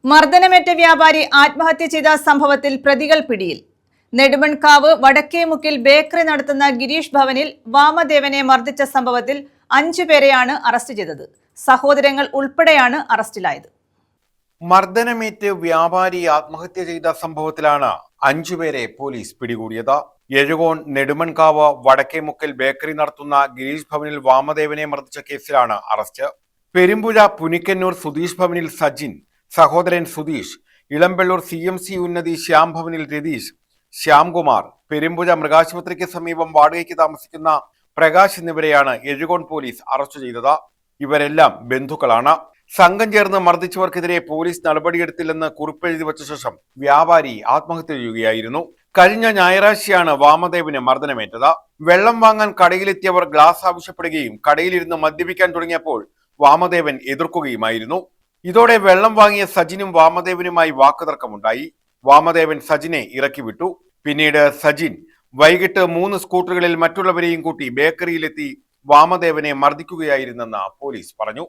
മർദ്ദനമേറ്റ വ്യാപാരി ആത്മഹത്യ ചെയ്ത സംഭവത്തിൽ പ്രതികൾ പിടിയിൽ. നെടുമൺകാവ് വടക്കേമുക്കിൽ ബേക്കറി നടത്തുന്ന ഗിരീഷ് ഭവനിൽ വാമദേവനെ മർദ്ദിച്ച സംഭവത്തിൽ 5 പേരെയാണ് അറസ്റ്റ് ചെയ്തത്. സഹോദരങ്ങൾ ഉൾപ്പെടെയാണ് അറസ്റ്റിലായത്. മർദ്ദനമേറ്റ് വ്യാപാരി ആത്മഹത്യ ചെയ്ത സംഭവത്തിലാണ് 5 പേരെ പോലീസ് പിടികൂടിയത്. എഴുകോൺ നെടുമൺകാവ് വടക്കേമുക്കിൽ ബേക്കറി നടത്തുന്ന ഗിരീഷ് ഭവനിൽ വാമദേവനെ മർദ്ദിച്ച കേസിലാണ് അറസ്റ്റ്. പെരുമ്പുഴ പുനിക്കന്നൂർ സുധീഷ് ഭവനിൽ സജിൻ, സഹോദരൻ സുധീഷ്, ഇളമ്പള്ളൂർ CMC ഉന്നതി ശ്യാം ഭവനിൽ രതീഷ്, ശ്യാംകുമാർ, പെരുമ്പുഴ മൃഗാശുപത്രിക്ക് സമീപം വാടകയ്ക്ക് താമസിക്കുന്ന പ്രകാശ് എന്നിവരെയാണ് എഴുകോൺ പോലീസ് അറസ്റ്റ് ചെയ്തത്. ഇവരെല്ലാം ബന്ധുക്കളാണ്. സംഘം ചേർന്ന് മർദ്ദിച്ചവർക്കെതിരെ പോലീസ് നടപടിയെടുത്തില്ലെന്ന് കുറിപ്പെഴുതി വച്ച ശേഷം വ്യാപാരി ആത്മഹത്യ ചെയ്യുകയായിരുന്നു. കഴിഞ്ഞ ഞായറാഴ്ചയാണ് വാമദേവന് മർദ്ദനമേറ്റത്. വെള്ളം വാങ്ങാൻ കടയിലെത്തിയവർ ഗ്ലാസ് ആവശ്യപ്പെടുകയും കടയിലിരുന്ന് മദ്യപിക്കാൻ തുടങ്ങിയപ്പോൾ വാമദേവൻ എതിർക്കുകയുമായിരുന്നു. ഇതോടെ വെള്ളം വാങ്ങിയ സജിനും വാമദേവനുമായി വാക്കുതർക്കമുണ്ടായി. വാമദേവൻ സജിനെ ഇറക്കി വിട്ടു. പിന്നീട് സജിൻ വൈകിട്ട് 3 സ്കൂട്ടറുകളിൽ മറ്റുള്ളവരെയും കൂട്ടി ബേക്കറിയിലെത്തി വാമദേവനെ മർദ്ദിക്കുകയായിരുന്നെന്ന് പോലീസ് പറഞ്ഞു.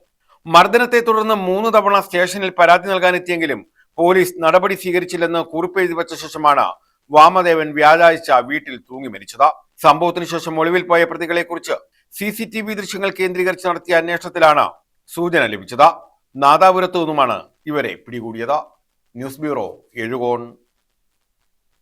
മർദ്ദനത്തെ തുടർന്ന് 3 തവണ സ്റ്റേഷനിൽ പരാതി നൽകാനെത്തിയെങ്കിലും പോലീസ് നടപടി സ്വീകരിച്ചില്ലെന്ന് കുറിപ്പെഴുതി വച്ച ശേഷമാണ് വാമദേവൻ വ്യാഴാഴ്ച വീട്ടിൽ തൂങ്ങി മരിച്ചത്. സംഭവത്തിന് ശേഷം ഒളിവിൽ പോയ പ്രതികളെ കുറിച്ച് CCTV ദൃശ്യങ്ങൾ കേന്ദ്രീകരിച്ച് നടത്തിയ അന്വേഷണത്തിലാണ് സൂചന ലഭിച്ചത്. നാദാപുരത്തു നിന്നുമാണ് ഇവരെ പിടികൂടിയത്. News bureau, Ezhukone.